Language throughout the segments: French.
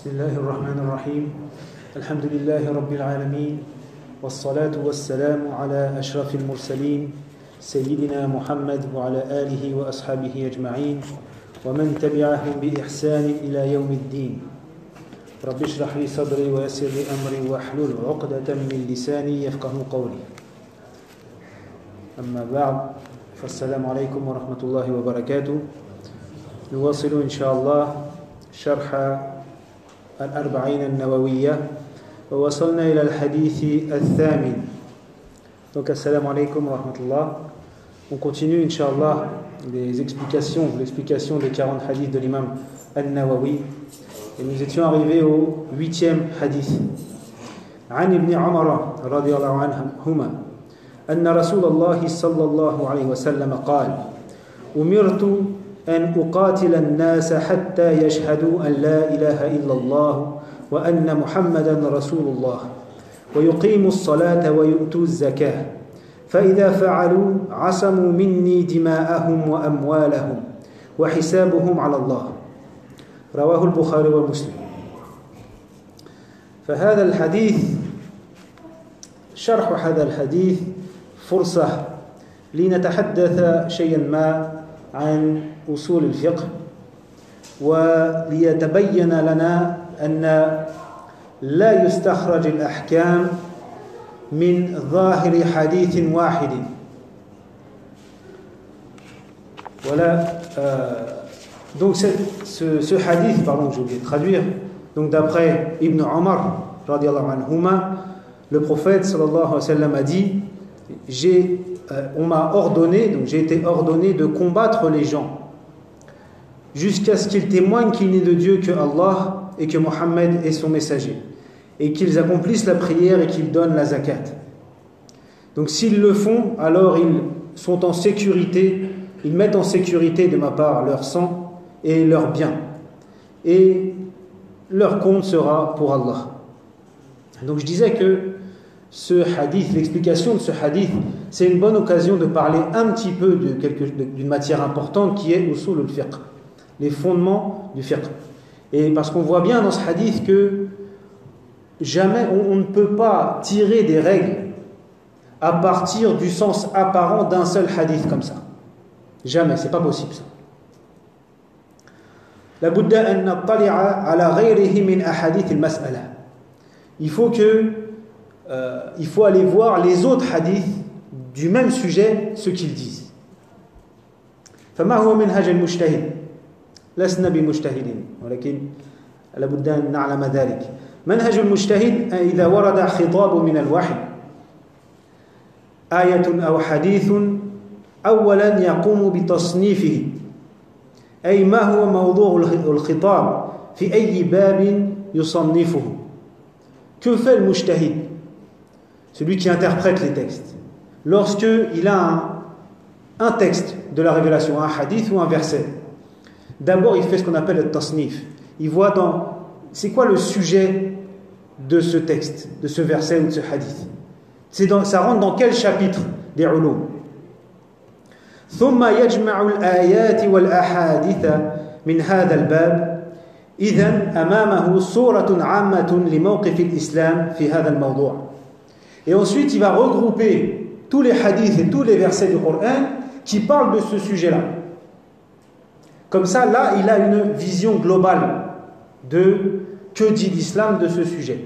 بسم الله الرحمن الرحيم الحمد لله رب العالمين والصلاة والسلام على أشرف المرسلين سيدنا محمد وعلى آله وأصحابه أجمعين ومن تبعهم بإحسان إلى يوم الدين رب اشرح لي صدري ويسر لي أمري واحلل عقدة من لساني يفقه قولي أما بعد فالسلام عليكم ورحمة الله وبركاته نواصل إن شاء الله شرح الأربعين النووية ووصلنا إلى الحديث الثامن. Donc assalamu alaikum wa rahmatullah. On continue Inch'Allah l'explication des 40 hadiths de l'imam An-Nawawi. Et nous étions arrivés au 8e hadith. عن ابن عمر رضي الله عنهما أن رسول الله صلى الله عليه وسلم قال أمرت أن أقاتل الناس حتى يشهدوا أن لا إله إلا الله وأن محمدا رسول الله ويقيموا الصلاة ويؤتوا الزكاة فإذا فعلوا عصموا مني دماءهم وأموالهم وحسابهم على الله رواه البخاري ومسلم. فهذا الحديث شرح هذا الحديث فرصة لنتحدث شيئا ما عن أصول الفقه وليتبين لنا أن لا يستخرج الأحكام من ظاهر حديث واحد voilà donc ce hadith pardon j'ai oublié de traduire donc d'après Ibn Omar radiyallahu anhuma le prophète sallallahu alayhi wa sallam a dit on m'a ordonné, donc j'ai été ordonné de combattre les gens jusqu'à ce qu'ils témoignent qu'il n'est de Dieu que Allah et que Mohammed est son messager et qu'ils accomplissent la prière et qu'ils donnent la zakat. Donc s'ils le font, alors ils sont en sécurité, ils mettent en sécurité de ma part leur sang et leurs biens et leur compte sera pour Allah. Donc je disais que ce hadith, l'explication de ce hadith, c'est une bonne occasion de parler un petit peu d'une matière importante qui est usul al-fiqh, les fondements du fiqh. Et parce qu'on voit bien dans ce hadith que jamais on ne peut pas tirer des règles à partir du sens apparent d'un seul hadith comme ça. Jamais, c'est pas possible ça. La budda an nattali'a ala ghayrihi min ahadith al-mas'ala. Il faut aller voir les autres hadiths du même sujet, ce qu'ils disent. فما هو منهج المجتهد؟ لسنا بمجتهدين ولكن لابد أن نعلم ذلك. منهج المجتهد إذا ورد خطاب من الوحي آية أو حديث أولا يقوم بتصنيفه أي ما هو موضوع الخطاب في أي باب يصنفه. Que fait le mujtahid? Celui qui interprète les textes. Lorsqu'il a un texte de la révélation, un hadith ou un verset, d'abord il fait ce qu'on appelle le tasnif. Il voit c'est quoi le sujet de ce texte, de ce verset ou de ce hadith. Ça rentre dans quel chapitre des ulum. ثم يجمع الآيات والأحاديث من هذا الباب. إذن أمامه صورة عامة لموقف الإسلام في هذا الموضوع. Et ensuite, il va regrouper tous les hadiths et tous les versets du Coran qui parlent de ce sujet-là. Comme ça, là, il a une vision globale de que dit l'islam de ce sujet.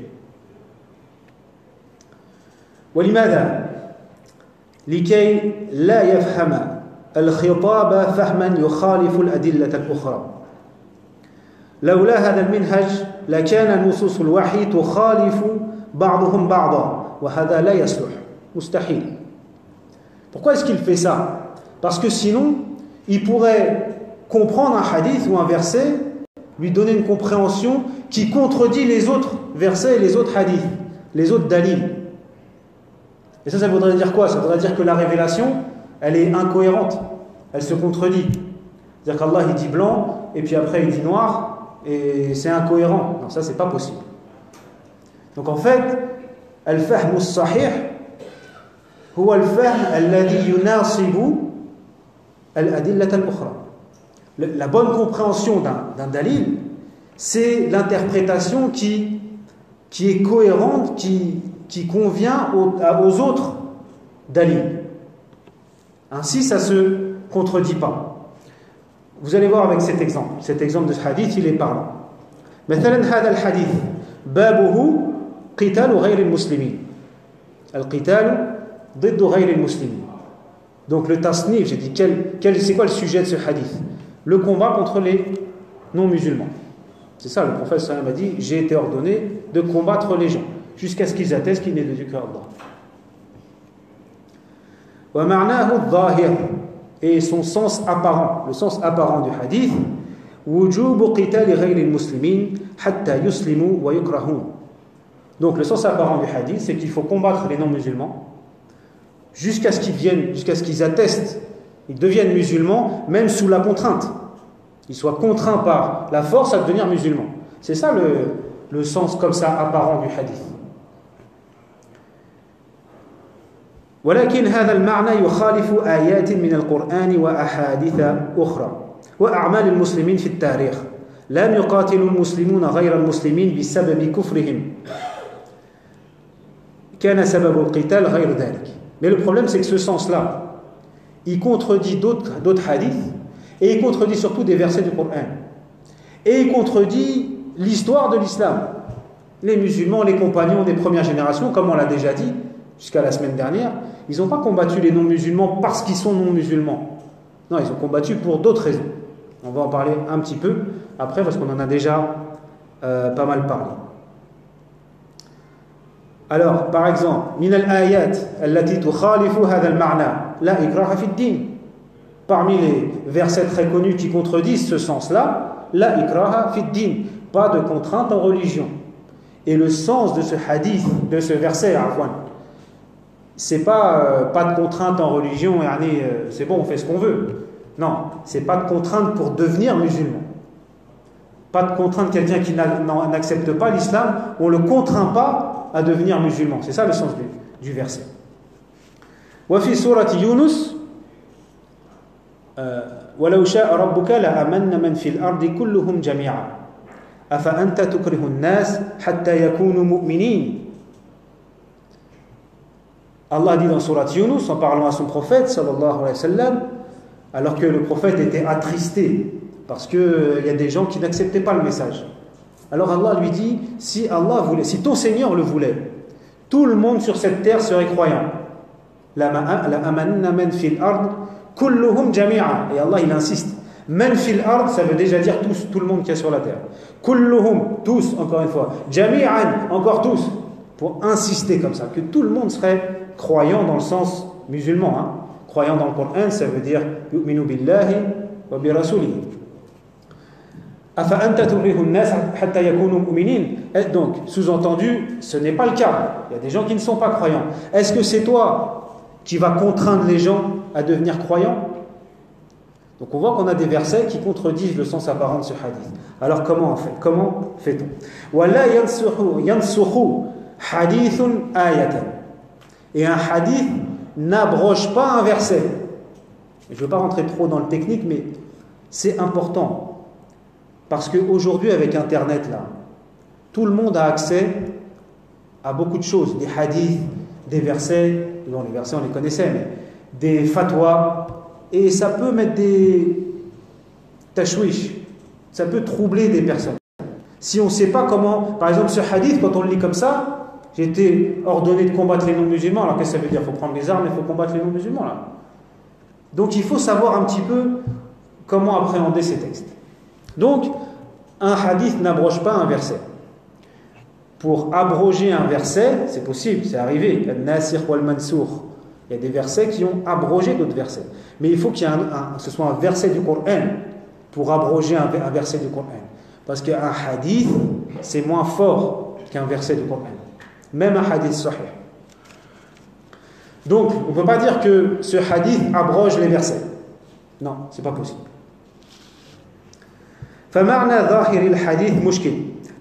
ولماذا؟ لكي لا يفهم الخطاب فهما يخالف الأدلة الأخرى. لولا هذا المنهج لكان نصوص الوحي تخالف بعضهم بعضا. وهذا لا يصلح مستحيل. Pourquoi est-ce qu'il fait ça? Parce que sinon il pourrait comprendre un hadith ou un verset, lui donner une compréhension qui contredit les autres versets et les autres hadiths, les autres dalils. Et ça voudrait dire quoi? Ça voudrait dire que la révélation elle est incohérente, elle se contredit. C'est-à-dire qu'Allah il dit blanc et puis après il dit noir et c'est incohérent. Non, ça c'est pas possible. Donc en fait الفهم الصحيح هو الفهم الذي يناسب الأدلة الأخرى. La bonne compréhension d'un dalil, c'est l'interprétation qui est cohérente, qui convient aux autres dalil. Ainsi, ça ne se contredit pas. Vous allez voir avec cet exemple. Cet exemple de ce hadith, il est parlant. مثلا هذا الحديث بابه قتال غير المسلمين. القتال ضد غير المسلمين. Donc le tasnif, j'ai dit, c'est quoi le sujet de ce hadith? Le combat contre les non-musulmans. C'est ça, le prophète sallallahu alayhi wa sallam a dit, j'ai été ordonné de combattre les gens, jusqu'à ce qu'ils attestent qu'il n'est de Dieu qu'Allah. ومعناه الظاهر, et son sens apparent, le sens apparent du hadith, وجوب قتال غير المسلمين حتى يسلموا ويكرهون. Donc le sens apparent du hadith, c'est qu'il faut combattre les non-musulmans jusqu'à ce qu'ils attestent, ils deviennent musulmans, même sous la contrainte. Ils soient contraints par la force à devenir musulmans. C'est ça le sens comme ça apparent du hadith. ولكن هذا المعنى يخالف آيات من القرآن وأحاديث أخرى وأعمال المسلمين في التاريخ. لم يقاتل المسلمون غير المسلمين بسبب كفرهم. كان سبب القتال غير ذلك. Mais le problème, c'est que ce sens-là, il contredit d'autres hadiths, et il contredit surtout des versets du Coran. Et il contredit l'histoire de l'islam. Les musulmans, les compagnons des premières générations, comme on l'a déjà dit jusqu'à la semaine dernière, ils n'ont pas combattu les non-musulmans parce qu'ils sont non-musulmans. Non, ils ont combattu pour d'autres raisons. On va en parler un petit peu après, parce qu'on en a déjà pas mal parlé. Alors, par exemple, من الآيات التي تخالف هذا المعنى لا إكراه في الدين. Parmi les versets très connus qui contredisent ce sens-là, لا إكراه في الدين, pas de contrainte en religion. Et le sens de ce hadith, de ce verset, c'est pas de contrainte en religion, c'est bon, on fait ce qu'on veut. Non, c'est pas de contrainte pour devenir musulman. Pas de contrainte, quelqu'un qui n'accepte pas l'islam, on ne le contraint pas à devenir musulman. C'est ça le sens du verset. وفي سورة يونس ولو شاء ربك لآمن من في الأرض كلهم جميعا أفأنت تكره الناس حتى يكونوا مؤمنين. Allah dit dans Surat Yunus, en parlant à son prophète, sallallahu alayhi wa sallam, alors que le prophète était attristé, parce qu'il y a des gens qui n'acceptaient pas le message. Alors Allah lui dit, si Allah voulait, si ton Seigneur le voulait, tout le monde sur cette terre serait croyant. La amanna man fil ard kulluhum jami'a. Et Allah il insiste. Man fil ard, ça veut déjà dire tous, tout le monde qui est sur la terre. Kulluhum, tous, encore une fois. Jami'an, encore tous. Pour insister comme ça, que tout le monde serait croyant dans le sens musulman. Croyant dans le Coran, ça veut dire yu'minu billahi wa bi rasulihi. Donc, sous-entendu, ce n'est pas le cas. Il y a des gens qui ne sont pas croyants. Est-ce que c'est toi qui vas contraindre les gens à devenir croyants? Donc on voit qu'on a des versets qui contredisent le sens apparent de ce hadith. Alors comment on fait? Comment fait-on? Et un hadith n'abroge pas un verset. Je ne veux pas rentrer trop dans le technique, mais c'est important. Parce qu'aujourd'hui, avec Internet, là, tout le monde a accès à beaucoup de choses, des hadiths, des versets, bon, les versets on les connaissait, mais des fatwas, et ça peut mettre des tashwish, ça peut troubler des personnes. Si on ne sait pas comment, par exemple, ce hadith, quand on le lit comme ça, j'ai été ordonné de combattre les non-musulmans, alors qu'est-ce que ça veut dire? Il faut prendre les armes, il faut combattre les non-musulmans, là. Donc il faut savoir un petit peu comment appréhender ces textes. Donc, un hadith n'abroge pas un verset. Pour abroger un verset, c'est possible, c'est arrivé. Al-Nasikh wal-Mansoukh. Il y a des versets qui ont abrogé d'autres versets. Mais il faut que ce soit un verset du Coran pour abroger un verset du Coran. Parce qu'un hadith, c'est moins fort qu'un verset du Coran. Même un hadith sahih. Donc, on ne peut pas dire que ce hadith abroge les versets. Non, c'est pas possible. فمعنى ظاهر الحديث مشكل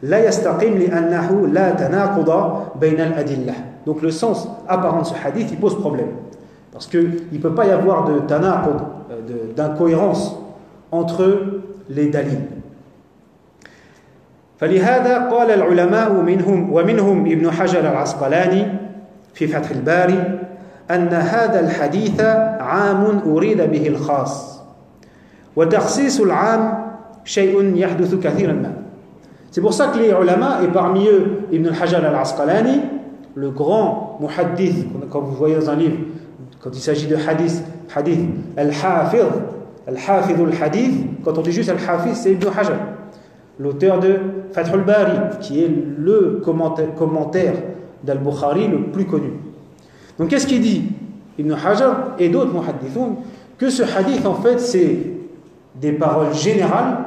لا يستقيم لأنه لا تناقض بين الأدلة. Donc le sens apparent de ce hadith, il pose problème. Parce qu'il ne peut pas y avoir de tanaqud, d'incohérence entre les dalils. فلهذا قال العلماء ومنهم ابن حجر العسقلاني في فتح الباري أن هذا الحديث عام أريد به الخاص وتخصيص العام شيء يحدث كثيرا ما. C'est pour ça que les ulama, et parmi eux Ibn al-Hajar al-Asqalani, le grand muhaddith, comme vous voyez dans un livre, quand il s'agit de hadith al-Hafidh al-Hadith, quand on dit juste al-Hafidh, c'est Ibn Hajar, l'auteur de Fath al-Bari, qui est le commentaire d'Al-Bukhari le plus connu. Donc qu'est-ce qu'il dit Ibn Hajar et d'autres muhaddithoun? Que ce hadith, en fait, c'est des paroles générales,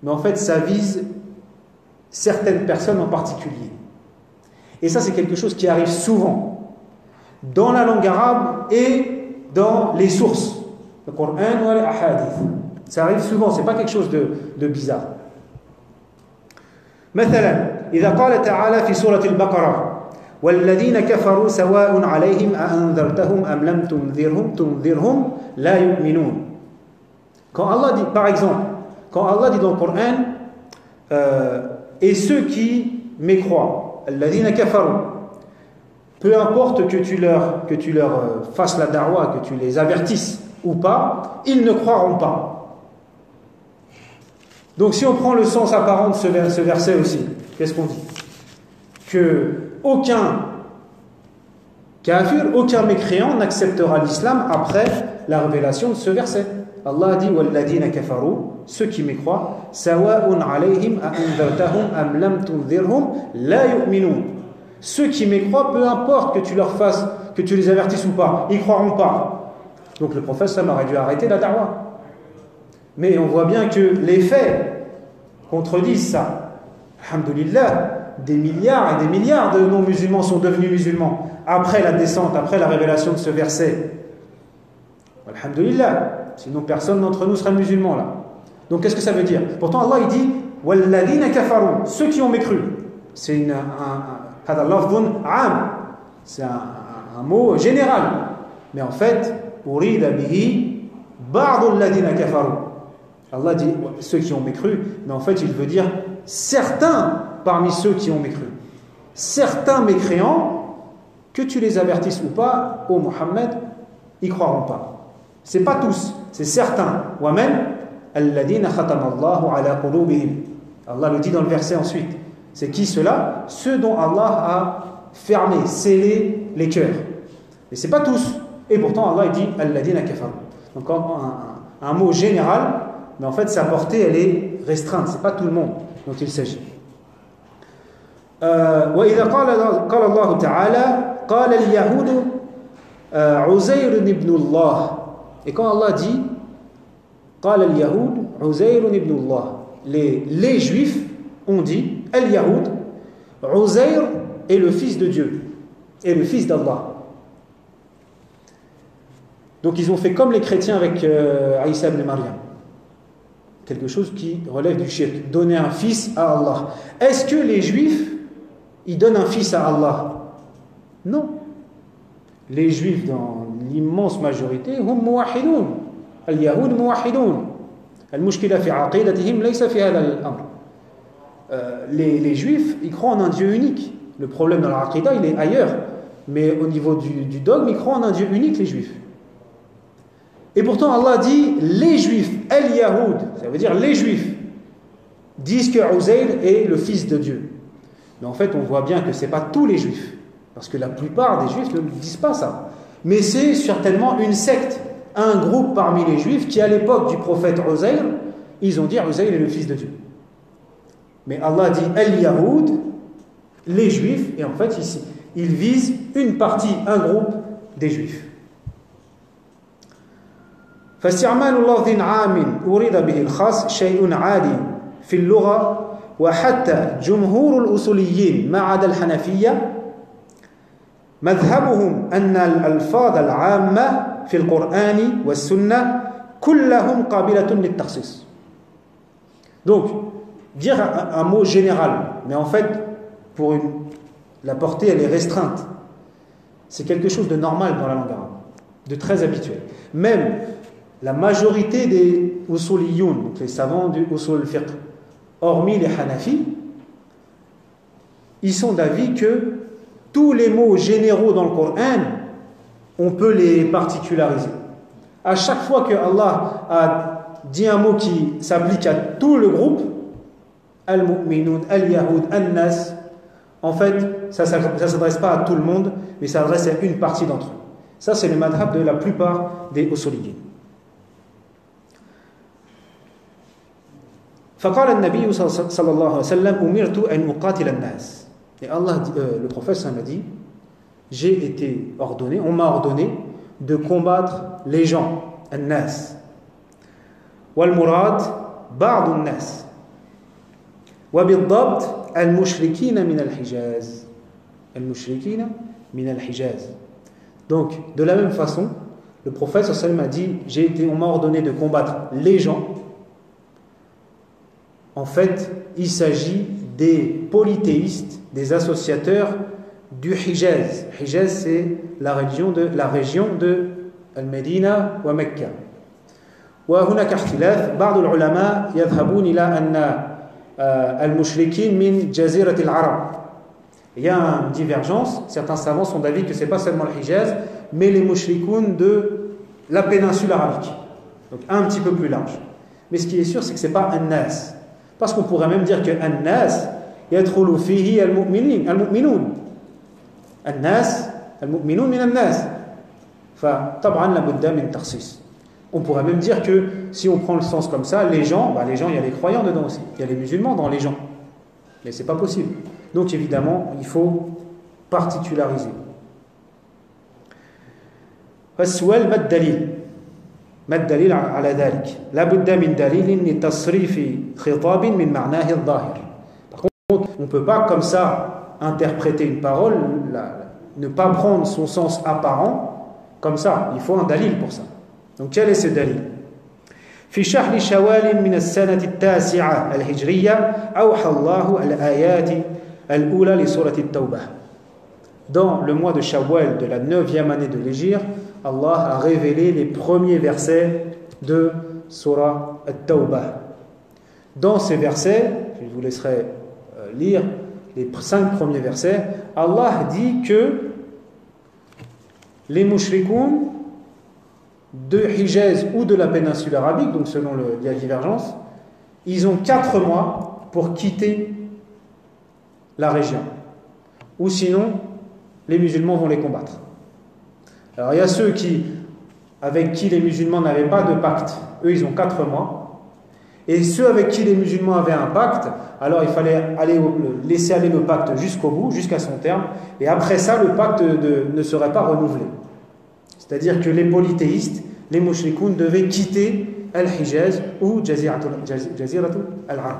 mais en fait, ça vise certaines personnes en particulier. Et ça, c'est quelque chose qui arrive souvent dans la langue arabe et dans les sources, le Coran ou les ahadith. Ça arrive souvent, c'est pas quelque chose de bizarre. مثلا إذا قال تعالى في سورة البقرة والذين كفروا سواء عليهم أأنذرتهم أم لم تنذرهم لا يؤمنون. Quand Allah dit, par exemple, quand Allah dit dans le Coran et ceux qui mécroient, الذين كفروا, peu importe que tu leur fasses la da'wa, que tu les avertisses ou pas, ils ne croiront pas. Donc si on prend le sens apparent de ce verset aussi, qu'est-ce qu'on dit? Que aucun kafir, aucun mécréant n'acceptera l'islam après la révélation de ce verset. Allah a dit وَالَّذِينَ كَفَرُوا, ceux qui mécroient, سَوَاءٌ عَلَيْهِمْ أَأَنذَرْتَهُمْ أَمْ لَمْ تُنذِرْهُمْ لَا يُؤْمِنُونَ. Ceux qui mécroient, peu importe que tu leur fasses, que tu les avertisses ou pas, ils ne croiront pas. Donc le prophète ça aurait dû arrêter la da'wa. Mais on voit bien que les faits contredisent ça. Alhamdulillah, des milliards et des milliards de non-musulmans sont devenus musulmans après la descente, après la révélation de ce verset. Alhamdulillah, sinon personne d'entre nous serait musulman là. Donc qu'est-ce que ça veut dire? Pourtant Allah il dit وَالَّذِينَ كَفَرُوا, ceux qui ont mécru. C'est c'est un mot général. Mais en fait, أُرِيدَ بِهِ بَعْضُ الَّذِينَ كَفَرُوا. Allah dit ceux qui ont mécru, mais en fait il veut dire certains parmi ceux qui ont mécru. Certains mécréants, que tu les avertisses ou pas, ô Mohammed, ils croiront pas. C'est pas tous, c'est certains. وَمَنْ الَّذِينَ خَتَمَ اللَّهُ عَلَى قُلُوبِهِمْ. Allah le dit dans le verset ensuite. C'est qui ceux-là? Ceux dont Allah a fermé, scellé les cœurs. Mais c'est pas tous. Et pourtant Allah il dit الَّذِينَ كَفَرُوا. Donc un mot général, mais en fait sa portée elle est restreinte, c'est pas tout le monde dont il s'agit. وإذا قال الله تعالى قال اليهود عزير ابن الله. Et quand Allah dit قال اليهود عزير ابن الله, les juifs ont dit al-Yahoud, Uzair est le fils de Dieu, est le fils d'Allah. Donc ils ont fait comme les chrétiens avec Isa ibn Maryam, quelque chose qui relève du shirk, donner un fils à Allah. Est-ce que les juifs ils donnent un fils à Allah? Non. Les juifs dans l'immense majorité hum muwahhidun, al-Yahoud muwahhidun, al-mushkila fi aqidatihim laysa fi hadha al-amr. Les juifs ils croient en un Dieu unique. Le problème dans l'aqida il est ailleurs, mais au niveau du dogme ils croient en un Dieu unique, les juifs. Et pourtant Allah dit les juifs, al-Yahoud, ça veut dire les juifs disent que Uzair est le fils de Dieu. Mais en fait on voit bien que ce n'est pas tous les juifs, parce que la plupart des juifs ne disent pas ça. Mais c'est certainement une secte, un groupe parmi les juifs qui à l'époque du prophète Uzair, ils ont dit Uzair est le fils de Dieu. Mais Allah dit al-Yahoud, les juifs, et en fait ici il vise une partie, un groupe des juifs. فاستعمال لفظ عام أريد به الخاص شيء عادي في اللغة وحتى جمهور الأصوليين ما عدا الحنفية مذهبهم أن الألفاظ العامة في القرآن والسنة كلهم قابلة للتخصيص. Donc dire un mot général, mais en fait la portée elle est restreinte, c'est quelque chose de normal dans la langue arabe, de très habituel. Même la majorité des usuliyoun, donc les savants du usul al-fiqh, hormis les Hanafis, ils sont d'avis que tous les mots généraux dans le Coran, on peut les particulariser. À chaque fois que Allah a dit un mot qui s'applique à tout le groupe, Al-Mu'minun, Al-Yahoud, Al-Nas, en fait, ça ne s'adresse pas à tout le monde, mais ça s'adresse à une partie d'entre eux. Ça, c'est le madhab de la plupart des usuliyin. فقال النبي صلى الله عليه وسلم أمرت أن أقاتل الناس. Et Allah, le prophète m'a dit, j'ai été ordonné, on m'a ordonné de combattre les gens, الناس. والمراد بعض الناس. وبالضبط المشركين من الحجاز. المشركين من الحجاز. Donc, de la même façon, le prophète m'a dit, on m'a ordonné de combattre les gens. En fait, il s'agit des polythéistes, des associateurs du Hijaz. Hijaz, c'est la région de Al-Medina wa Mecca. وهناك اختلاف بعض العلماء يذهبون إلى أن المشركين من جزيرة العرب. Il y a une divergence. Certains savants sont d'avis que ce n'est pas seulement le Hijaz, mais les mushrikoun de la péninsule arabique. Donc un petit peu plus large. Mais ce qui est sûr, c'est que ce n'est pas An-Nas. Parce qu'on pourrait même dire que An-Nas yadkhulu fihi al-mu'minun. An-Nas, al-mu'minun min An-Nas. فطبعا لابد من تخصيص. On pourrait même dire que si on prend le sens comme ça, les gens, il y a les croyants dedans aussi. Il y a les musulmans dans les gens. Mais ce n'est pas possible. Donc évidemment, il faut particulariser. فالسؤال ما الدليل؟ ما الدليل على ذلك؟ لا بد من دليل لتصريف خطاب من معناه الظاهر. Par contre, on ne peut pas comme ça interpréter une parole, ne pas prendre son sens apparent comme ça. Il faut un dalil pour ça. Donc quel est ce dalil? في شهر شوال من السنة التاسعة الهجرية أوحى الله الآيات الأولى لسورة التوبة. Dans le mois de Shawwal de la 9e année de l'Hégire, Allah a révélé les premiers versets de Surah At-Tawbah. Dans ces versets, je vous laisserai lire les 5 premiers versets, Allah dit que les mushrikoun de Hijaz ou de la péninsule arabique, donc selon la divergence, ils ont 4 mois pour quitter la région. Ou sinon, les musulmans vont les combattre. Alors il y a ceux avec qui les musulmans n'avaient pas de pacte, eux ils ont 4 mois. Et ceux avec qui les musulmans avaient un pacte, alors il fallait laisser aller le pacte jusqu'au bout, jusqu'à son terme. Et après ça, le pacte ne serait pas renouvelé. C'est-à-dire que les polythéistes, les mushrikoun devaient quitter Al-Hijaz ou Jaziratul Al-Arab.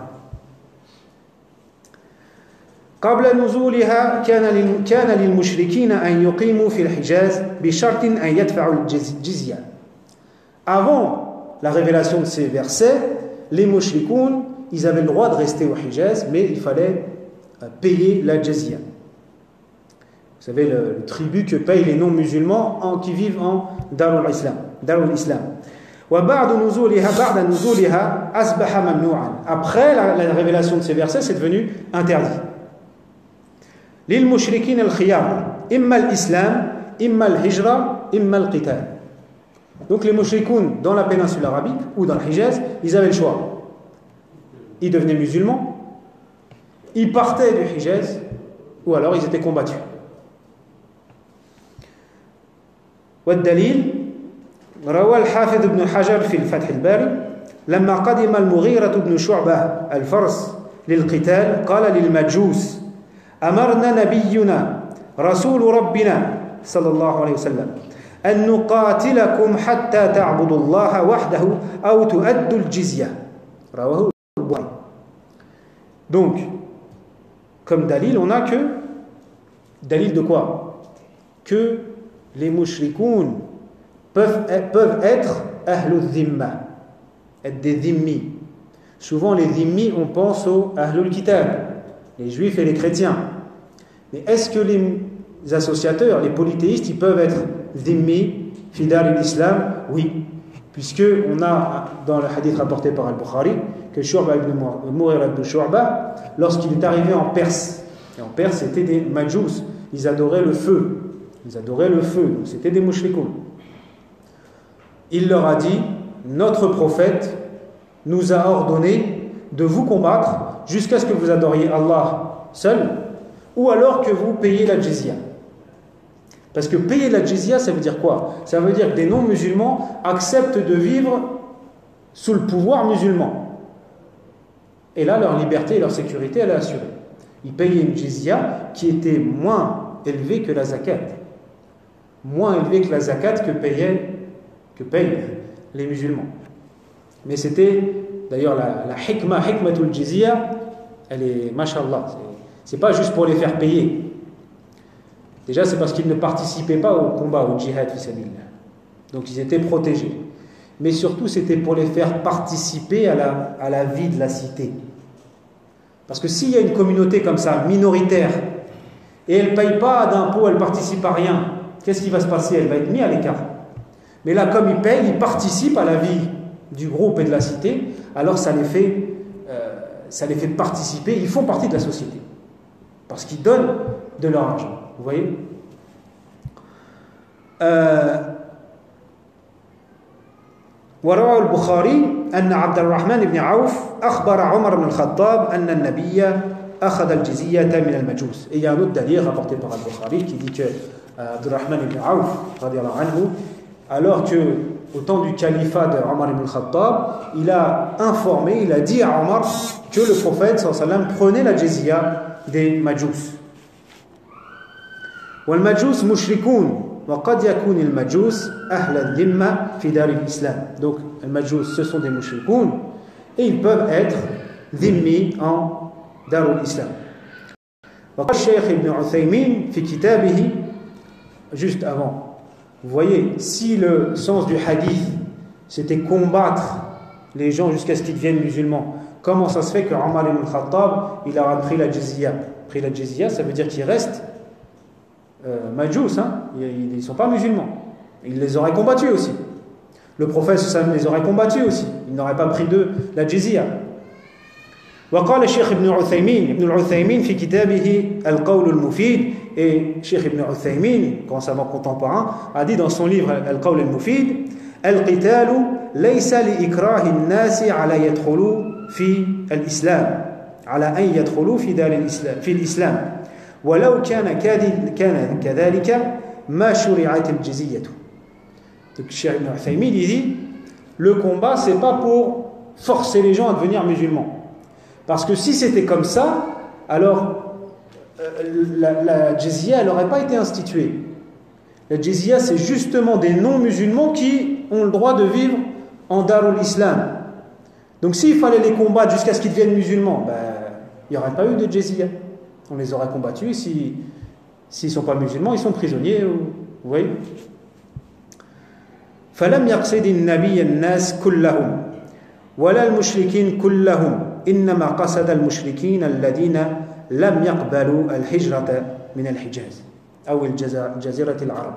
قبل نزولها كان للمشركين أن يقيموا في الحجاز بشرط أن يدفعوا الجزية. Avant la révélation de ces versets, les mushrikoun, ils avaient le droit de rester au Hijaz, mais il fallait payer la jizya. Vous savez, le tribut que payent les non-musulmans qui vivent en Darul Islam. Après la révélation de ces versets, c'est devenu interdit. للمشركين الخيار إما الإسلام إما الهجرة إما القتال. Donc les mushrikoun dans la péninsule arabique ou dans le Hijaz, ils avaient le choix. Ils devenaient musulmans, ils partaient du Hijaz, ou alors ils étaient combattus. والدليل روى الحافظ ابن حجر في الفتح الباري لما قدم المغيرة بن شعبة الفرس للقتال قال للمجوس أمرنا نبينا رسول ربنا صلى الله عليه وسلم أن نقاتلكم حتى تعبدوا الله وحده أو تؤدوا الجزية رواه البخاري. Donc, comme dalil, on a que dalil de quoi? Que les mushrikoun peuvent être ahlul dhimma, être des dhimmi. Souvent les dhimmi, on pense aux ahlul kitab, les juifs et les chrétiens. Mais est-ce que les associateurs, les polythéistes, ils peuvent être dhimmi, fidèles à l'islam? Oui, puisque on a dans le hadith rapporté par Al-Bukhari que Shu'ba ibn Mughira ibn Shu'ba, lorsqu'il est arrivé en Perse, et en Perse c'était des Majous, ils adoraient le feu, donc c'était des mushrikoun. Il leur a dit, notre prophète nous a ordonné de vous combattre jusqu'à ce que vous adoriez Allah seul, ou alors que vous payiez la jizya. Parce que payer la jizya, ça veut dire quoi? Ça veut dire que des non-musulmans acceptent de vivre sous le pouvoir musulman. Et là, leur liberté et leur sécurité, elle est assurée. Ils payaient une jizya qui était moins élevée que la zakat. Moins élevée que la zakat que payent les musulmans. Mais c'était, d'ailleurs, la hikmatul jizya, elle est, mashallah, c'est pas juste pour les faire payer. Déjà, c'est parce qu'ils ne participaient pas au combat, au djihad, fi sabilillah. Donc, ils étaient protégés. Mais surtout, c'était pour les faire participer à la vie de la cité. Parce que s'il y a une communauté comme ça, minoritaire, et elle ne paye pas d'impôts, elle ne participe à rien, qu'est-ce qui va se passer? Elle va être mise à l'écart. Mais là, comme ils payent, ils participent à la vie du groupe et de la cité, alors ça les fait participer, ils font partie de la société. Parce qu'ils donnent de leur argent. Vous voyez? وروى البخاري أن عبد الرحمن بن عوف أخبر عمر بن الخطاب أن النبي أخذ الجزية من المجوس. Et il y a un autre dalil rapporté par Al-Bukhari qui dit que Abdurrahman ibn Auf, radiyallahu anhu, alors que au temps du califat de Omar ibn al-Khattab, il a dit à Omar que le prophète sallallahu alayhi wa sallam prenait la jizya des Majous. والمجوس مشركون وقد يكون المجوس أهل الذمة في دار الإسلام. Donc les Majous, ce sont des mushrikoun et ils peuvent être dhimmi en dar al-Islam. وقال الشيخ ابن عثيمين في كتابه, juste avant, vous voyez, si le sens du hadith c'était combattre les gens jusqu'à ce qu'ils deviennent musulmans, comment ça se fait que Omar ibn al-Khattab il a pris la jizya? Pris la jizya, ça veut dire qu'il reste Majous, hein? Ils ne sont pas musulmans. Il les aurait combattus aussi. Le prophète les aurait combattus aussi. Il n'aurait pas pris d'eux la jizya. وقال الشيخ ابن العثيمين في كتابه القول المفيد, et Cheikh Ibn Uthaymin, grand savant contemporain, a dit dans son livre القول المفيد القتال ليس لإكراه الناس على يدخلوا في الإسلام على أن يدخلوا في دار الإسلام في الإسلام ولو كان كذلك ما شرعت الجزية. Donc Cheikh Ibn Uthaymin il dit le combat c'est pas pour forcer les gens à devenir musulmans. Parce que si c'était comme ça, alors la jizya elle n'aurait pas été instituée. La jizya c'est justement des non-musulmans qui ont le droit de vivre en Darul Islam. Donc s'il fallait les combattre jusqu'à ce qu'ils deviennent musulmans, il n'y aurait pas eu de jizya. On les aurait combattus. S'ils ne sont pas musulmans, ils sont prisonniers. Vous voyez? فلم يقصد النبي الناس كلهم ولا المشركين كلهم إنما قصد المشركين الذين لم يقبلوا الهجرة من الحجاز أو الجزيرة العرب.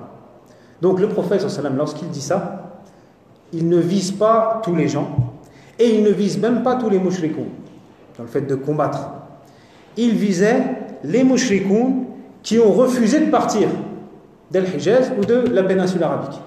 Donc le prophète sallallahu alayhi wa sallam, lorsqu'il dit ça, il ne vise pas tous les gens et il ne vise même pas tous les mushrikoun dans le fait de combattre. Il visait les mushrikoun qui ont refusé de partir d'Al-Hijaz ou de la péninsule arabique.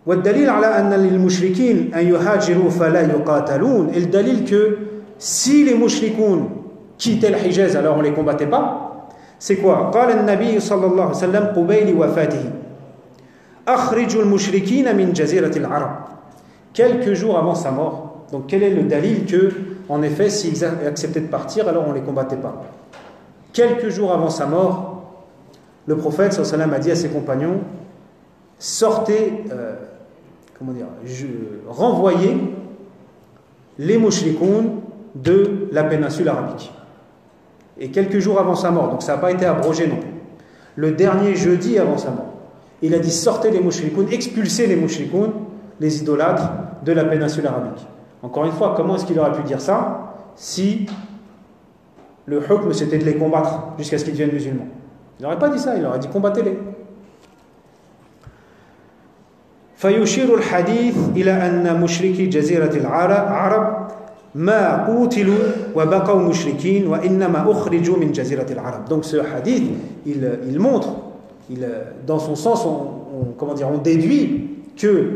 والدليل على أن للمشركين أن يهاجروا فلا يقاتلون, et le dalil que si les mushrikoun quittaient l'Hijaz alors on ne les combattait pas, c'est quoi? قال النبي صلى الله عليه وسلم قبيل وفاته أخرجوا المشركين من جزيرة العرب. Quelques jours avant sa mort. Donc quel est le dalil que en effet s'ils acceptaient de partir alors on ne les combattait pas? Quelques jours avant sa mort, le prophète sallallahu alayhi wa sallam a dit à ses compagnons sortez renvoyer les mushrikoun de la péninsule arabique. Et quelques jours avant sa mort, donc ça n'a pas été abrogé non plus. Le dernier jeudi avant sa mort, il a dit sortez les mushrikoun, expulsez les mushrikoun, les idolâtres de la péninsule arabique. Encore une fois, comment est-ce qu'il aurait pu dire ça si le hukm c'était de les combattre jusqu'à ce qu'ils deviennent musulmans? Il n'aurait pas dit ça, il aurait dit combattez-les. فيشير الحديث إلى أن مشركي جزيرة العرب ما قتلوا وبقوا مشركين وإنما أخرجوا من جزيرة العرب. Donc ce hadith, il montre, dans son sens, on déduit que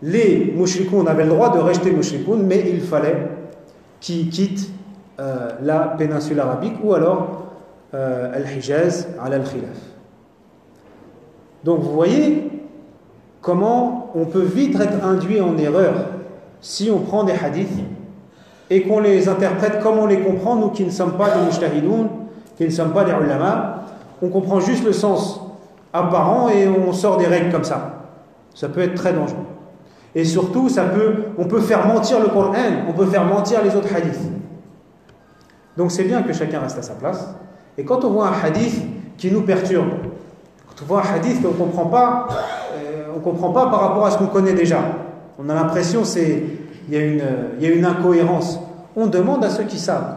les mouchrikoun avaient le droit de rester mouchrikoun, mais il fallait qu'ils quittent la péninsule arabique ou alors Al-Hijaz ala al-Khilaf. Donc vous voyez comment on peut vite être induit en erreur si on prend des hadiths et qu'on les interprète comme on les comprend, nous qui ne sommes pas des mujtahidoun, qui ne sommes pas des ulama. On comprend juste le sens apparent et on sort des règles comme ça. Ça peut être très dangereux. Et surtout, on peut faire mentir le Coran, on peut faire mentir les autres hadiths. Donc c'est bien que chacun reste à sa place. Et quand on voit un hadith qui nous perturbe, quand on voit un hadith qu'on ne comprend pas par rapport à ce qu'on connaît déjà, on a l'impression il y a une incohérence. On demande à ceux qui savent.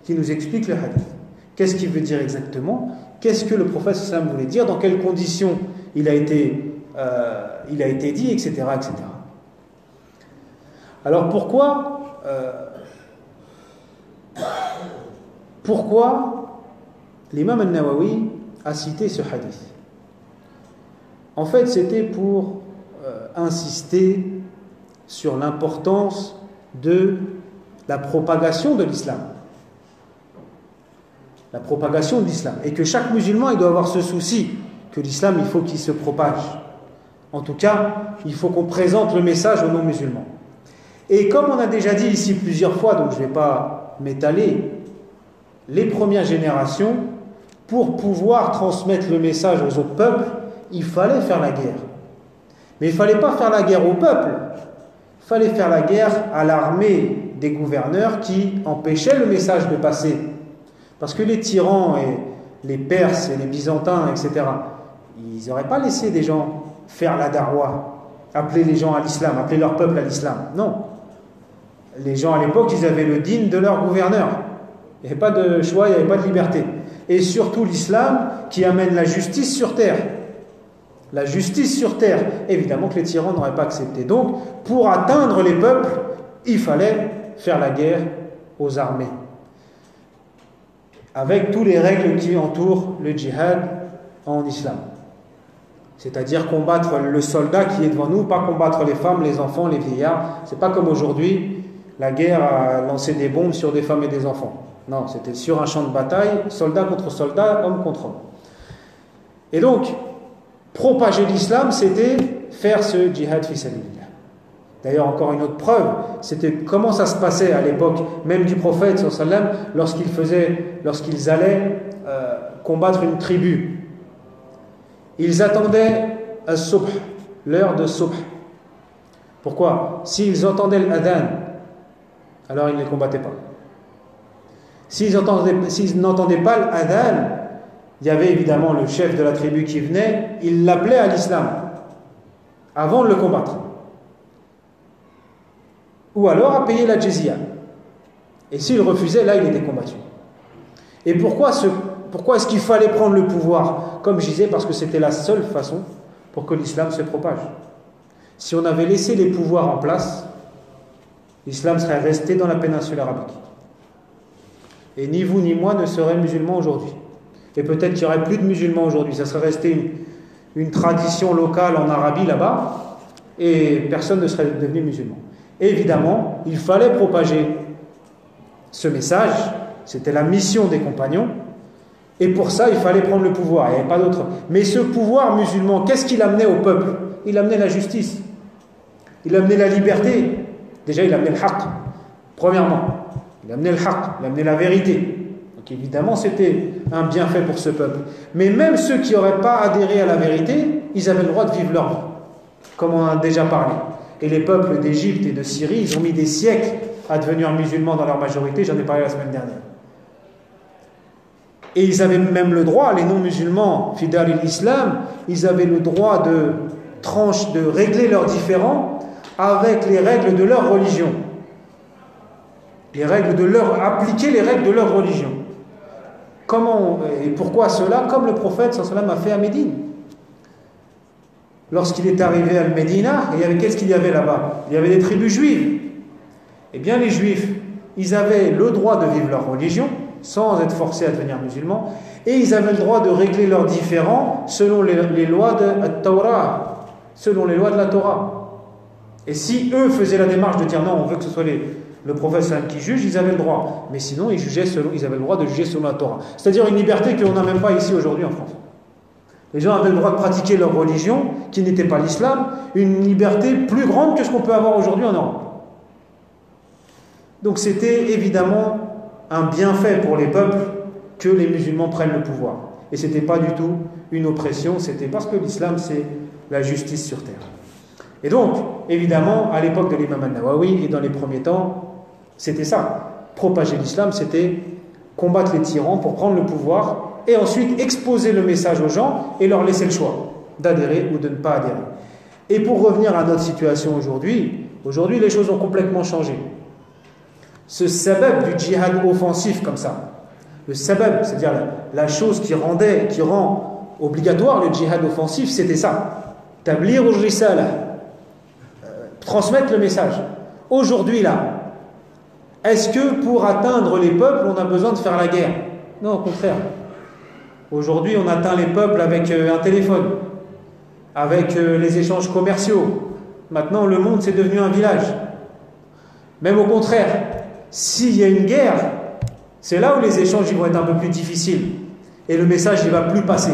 Qui nous expliquent le hadith. Qu'est-ce qu'il veut dire exactement? Qu'est-ce que le prophète sallam voulait dire? Dans quelles conditions il a été dit, etc., etc. Alors pourquoi l'imam al-Nawawi a cité ce hadith? En fait, c'était pour insister sur l'importance de la propagation de l'islam. La propagation de l'islam. Et que chaque musulman, il doit avoir ce souci, que l'islam, il faut qu'il se propage. En tout cas, il faut qu'on présente le message aux non-musulmans. Et comme on a déjà dit ici plusieurs fois, donc je ne vais pas m'étaler, les premières générations, pour pouvoir transmettre le message aux autres peuples, il fallait faire la guerre. Mais il ne fallait pas faire la guerre au peuple, il fallait faire la guerre à l'armée des gouverneurs qui empêchaient le message de passer. Parce que les tyrans et les Perses et les Byzantins, etc., ils n'auraient pas laissé des gens faire la darwa, appeler les gens à l'islam, appeler leur peuple à l'islam. Non. Les gens à l'époque, ils avaient le dîn de leur gouverneur. Il n'y avait pas de choix, il n'y avait pas de liberté. Et surtout l'islam qui amène la justice sur terre. La justice sur terre. Évidemment que les tyrans n'auraient pas accepté. Donc, pour atteindre les peuples, il fallait faire la guerre aux armées. Avec toutes les règles qui entourent le djihad en islam. C'est-à-dire combattre le soldat qui est devant nous, pas combattre les femmes, les enfants, les vieillards. C'est pas comme aujourd'hui, la guerre a lancé des bombes sur des femmes et des enfants. Non, c'était sur un champ de bataille, soldat contre soldat, homme contre homme. Et donc, propager l'islam, c'était faire ce djihad fi sabilillah. D'ailleurs, encore une autre preuve, c'était comment ça se passait à l'époque, même du prophète sallallahu alayhi wa sallam, lorsqu'ils allaient combattre une tribu. Ils attendaient as-subh, l'heure de subh. Pourquoi? S'ils entendaient l'adhan, alors ils ne les combattaient pas. S'ils n'entendaient pas l'adhan, il y avait évidemment le chef de la tribu qui venait, il l'appelait à l'islam avant de le combattre. Ou alors à payer la jizya. Et s'il refusait, là il était combattu. Et pourquoi est-ce qu'il fallait prendre le pouvoir? Comme je disais, parce que c'était la seule façon pour que l'islam se propage. Si on avait laissé les pouvoirs en place, l'islam serait resté dans la péninsule arabique. Et ni vous ni moi ne seraient musulmans aujourd'hui. Et peut-être qu'il n'y aurait plus de musulmans aujourd'hui. Ça serait resté une tradition locale en Arabie là-bas, et personne ne serait devenu musulman. Et évidemment, il fallait propager ce message. C'était la mission des compagnons. Et pour ça, il fallait prendre le pouvoir. Il n'y avait pas d'autre. Mais ce pouvoir musulman, qu'est-ce qu'il amenait au peuple? Il amenait la justice. Il amenait la liberté. Déjà, il amenait le haqq. Premièrement, il amenait le haqq. Il amenait la vérité. Donc évidemment, c'était un bienfait pour ce peuple. Mais même ceux qui n'auraient pas adhéré à la vérité, ils avaient le droit de vivre leur vie. Comme on en a déjà parlé. Et les peuples d'Égypte et de Syrie, ils ont mis des siècles à devenir musulmans dans leur majorité. J'en ai parlé la semaine dernière. Et ils avaient même le droit, les non-musulmans, fidèles à l'islam, ils avaient le droit de régler leurs différends avec les règles de leur religion. Appliquer les règles de leur religion. Comment et pourquoi cela? Comme le prophète sallallahu alayhi wa sallam a fait à Médine. lorsqu'il est arrivé à Al-Médina, qu'est-ce qu'il y avait là-bas? Il y avait des tribus juives. Eh bien, les juifs, ils avaient le droit de vivre leur religion sans être forcés à devenir musulmans, et ils avaient le droit de régler leurs différends selon les lois de la Torah, selon les lois de la Torah. Et si eux faisaient la démarche de dire non, on veut que ce soit le prophète qui juge, ils avaient le droit. Mais sinon, ils avaient le droit de juger selon la Torah. C'est-à-dire une liberté qu'on n'a même pas ici aujourd'hui en France. Les gens avaient le droit de pratiquer leur religion, qui n'était pas l'islam, une liberté plus grande que ce qu'on peut avoir aujourd'hui en Europe. Donc c'était évidemment un bienfait pour les peuples que les musulmans prennent le pouvoir. Et ce n'était pas du tout une oppression, c'était parce que l'islam c'est la justice sur terre. Et donc, évidemment, à l'époque de l'imam al-Nawawi et dans les premiers temps, c'était ça. Propager l'islam, c'était combattre les tyrans pour prendre le pouvoir et ensuite exposer le message aux gens et leur laisser le choix d'adhérer ou de ne pas adhérer. Et pour revenir à notre situation aujourd'hui, les choses ont complètement changé. Ce sabab du djihad offensif comme ça, le sabab, c'est-à-dire la chose qui rend obligatoire le djihad offensif, c'était ça. Tablir al-risala, transmettre le message. Aujourd'hui là, est-ce que pour atteindre les peuples, on a besoin de faire la guerre? Non, au contraire. Aujourd'hui, on atteint les peuples avec un téléphone, avec les échanges commerciaux. Maintenant, le monde, c'est devenu un village. Même au contraire, s'il y a une guerre, c'est là où les échanges ils vont être un peu plus difficiles. Et le message, il ne va plus passer.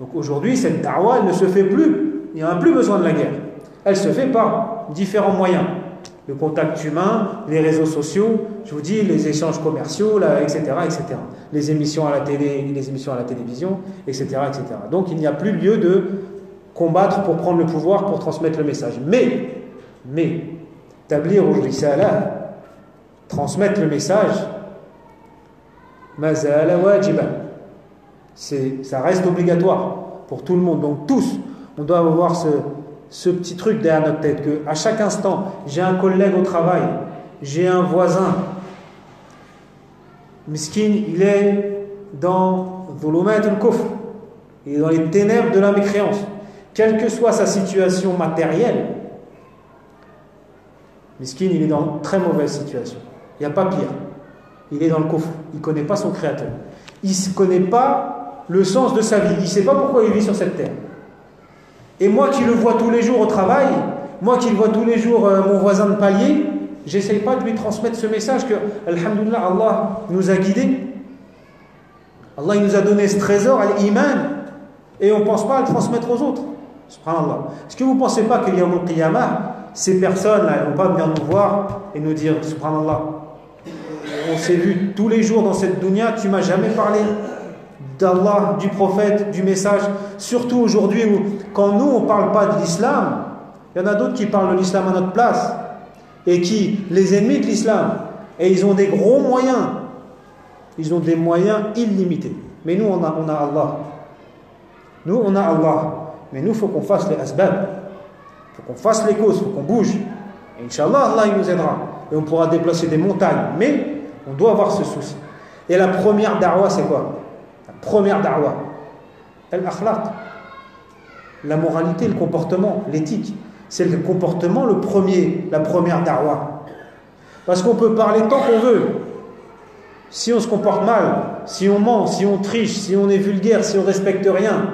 Donc aujourd'hui, cette da'wa, elle ne se fait plus. Il n'y a plus besoin de la guerre. Elle se fait par différents moyens. Le contact humain, les réseaux sociaux, je vous dis, les échanges commerciaux, etc., etc. Les émissions à la télé, les émissions à la télévision, etc., etc. Donc il n'y a plus lieu de combattre pour prendre le pouvoir, pour transmettre le message. Mais, tablir al-risala, transmettre le message, mazala wajiban, ça reste obligatoire pour tout le monde. Donc tous, on doit avoir ce petit truc derrière notre tête, qu'à chaque instant, j'ai un collègue au travail, j'ai un voisin, miskin, il est dans dhulumat al-kufr, il est dans les ténèbres de la mécréance. Quelle que soit sa situation matérielle, miskin, il est dans une très mauvaise situation. Il n'y a pas pire. Il est dans le kufr, il ne connaît pas son créateur. Il ne connaît pas le sens de sa vie, il ne sait pas pourquoi il vit sur cette terre. Et moi qui le vois tous les jours au travail, moi qui le vois tous les jours mon voisin de palier, j'essaye pas de lui transmettre ce message que, alhamdoulilah, Allah nous a guidés. Allah il nous a donné ce trésor, al-iman, et on ne pense pas à le transmettre aux autres. Subhanallah. Est-ce que vous ne pensez pas qu'il y a au qiyamah, ces personnes-là, elles ne vont pas venir nous voir et nous dire, subhanallah, on s'est vu tous les jours dans cette dunya, tu m'as jamais parlé d'Allah, du prophète, du message, surtout aujourd'hui où quand nous on ne parle pas de l'islam, il y en a d'autres qui parlent de l'islam à notre place et qui, les ennemis de l'islam, et ils ont des gros moyens, ils ont des moyens illimités, mais nous on a Allah, nous on a Allah, mais nous il faut qu'on fasse les asbab, il faut qu'on fasse les causes, il faut qu'on bouge, et Inch'Allah Allah il nous aidera et on pourra déplacer des montagnes, mais on doit avoir ce souci. Et la première da'wa c'est quoi? Première da'wa, al-akhlaq, la moralité, le comportement, l'éthique. C'est le comportement la première da'wa. Parce qu'on peut parler tant qu'on veut. Si on se comporte mal, si on ment, si on triche, si on est vulgaire, si on ne respecte rien,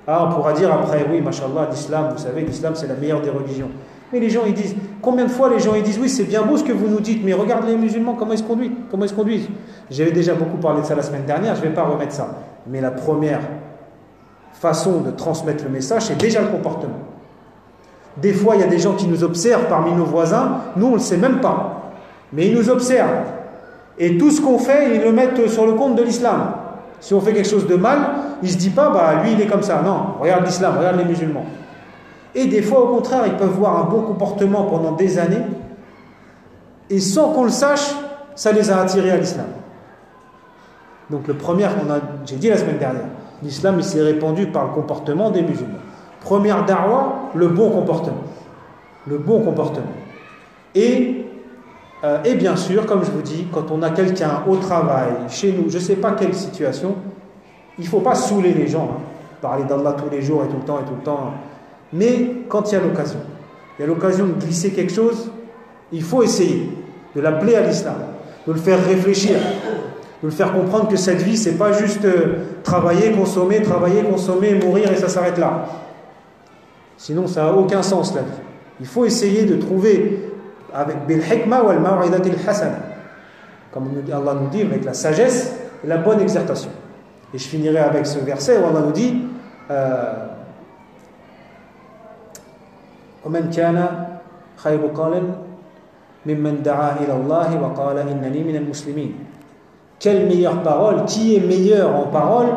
on pourra dire après, oui, mashallah, l'islam, vous savez, l'islam c'est la meilleure des religions. Mais les gens ils disent, combien de fois les gens ils disent, oui c'est bien beau ce que vous nous dites, mais regarde les musulmans, comment ils se conduisent. J'avais déjà beaucoup parlé de ça la semaine dernière, je ne vais pas remettre ça. Mais la première façon de transmettre le message, c'est déjà le comportement. Des fois, il y a des gens qui nous observent parmi nos voisins, nous on ne le sait même pas, mais ils nous observent. Et tout ce qu'on fait, ils le mettent sur le compte de l'islam. Si on fait quelque chose de mal, ils ne se disent pas, lui il est comme ça. Non, regarde l'islam, regarde les musulmans. Et des fois, au contraire, ils peuvent voir un bon comportement pendant des années, et sans qu'on le sache, ça les a attirés à l'islam. Donc le premier, j'ai dit la semaine dernière, l'islam il s'est répandu par le comportement des musulmans. Première da'wa, le bon comportement. Le bon comportement. Et bien sûr, comme je vous dis, quand on a quelqu'un au travail, chez nous, je ne sais pas quelle situation, il ne faut pas saouler les gens. Parler d'Allah tous les jours et tout le temps. Mais quand il y a l'occasion de glisser quelque chose, il faut essayer de l'appeler à l'islam, de le faire réfléchir, de le faire comprendre que cette vie, c'est pas juste travailler, consommer, mourir et ça s'arrête là. Sinon, ça n'a aucun sens la vie. Il faut essayer de trouver avec bil hikma wal maw'idatil hasana, comme Allah nous dit, avec la sagesse et la bonne exhortation. Et je finirai avec ce verset où Allah nous dit ومن كان خير قال ممن دعا إلى الله وقال إنني من المسلمين. Quelle meilleure parole, qui est meilleur en parole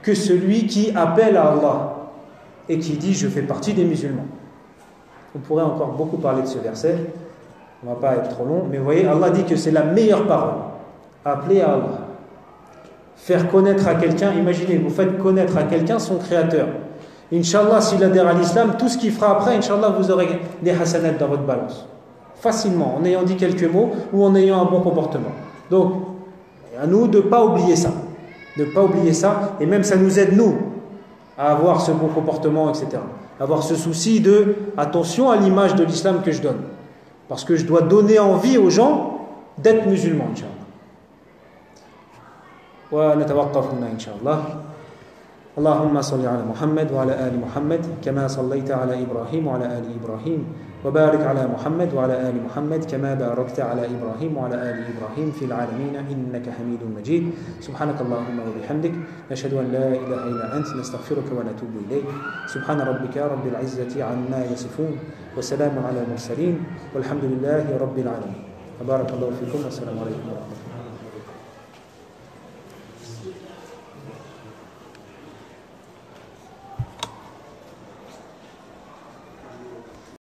que celui qui appelle à Allah et qui dit je fais partie des musulmans. On pourrait encore beaucoup parler de ce verset, on ne va pas être trop long, mais vous voyez, Allah dit que c'est la meilleure parole, appeler à Allah, faire connaître à quelqu'un. Imaginez, vous faites connaître à quelqu'un son créateur. Inch'Allah, s'il adhère à l'islam, tout ce qu'il fera après, Inch'Allah, vous aurez des hasanats dans votre balance. Facilement, en ayant dit quelques mots ou en ayant un bon comportement. Donc, à nous de ne pas oublier ça. De ne pas oublier ça. Et même ça nous aide, nous, à avoir ce bon comportement, etc. Avoir ce souci de attention à l'image de l'islam que je donne. Parce que je dois donner envie aux gens d'être musulmans, Inch'Allah. ونتوقف هنا إن شاء الله. اللهم صل على محمد وعلى آل محمد كما صليت على إبراهيم وعلى آل إبراهيم وبارك على محمد وعلى آل محمد كما باركت على إبراهيم وعلى آل إبراهيم في العالمين إنك حميد مجيد. سبحانك اللهم وبحمدك نشهد أن لا إله إلا أنت نستغفرك ونتوب إليك. سبحان ربك رب العزة عما يصفون وسلام على المرسلين والحمد لله رب العالمين. بارك الله فيكم والسلام عليكم ورحمة الله.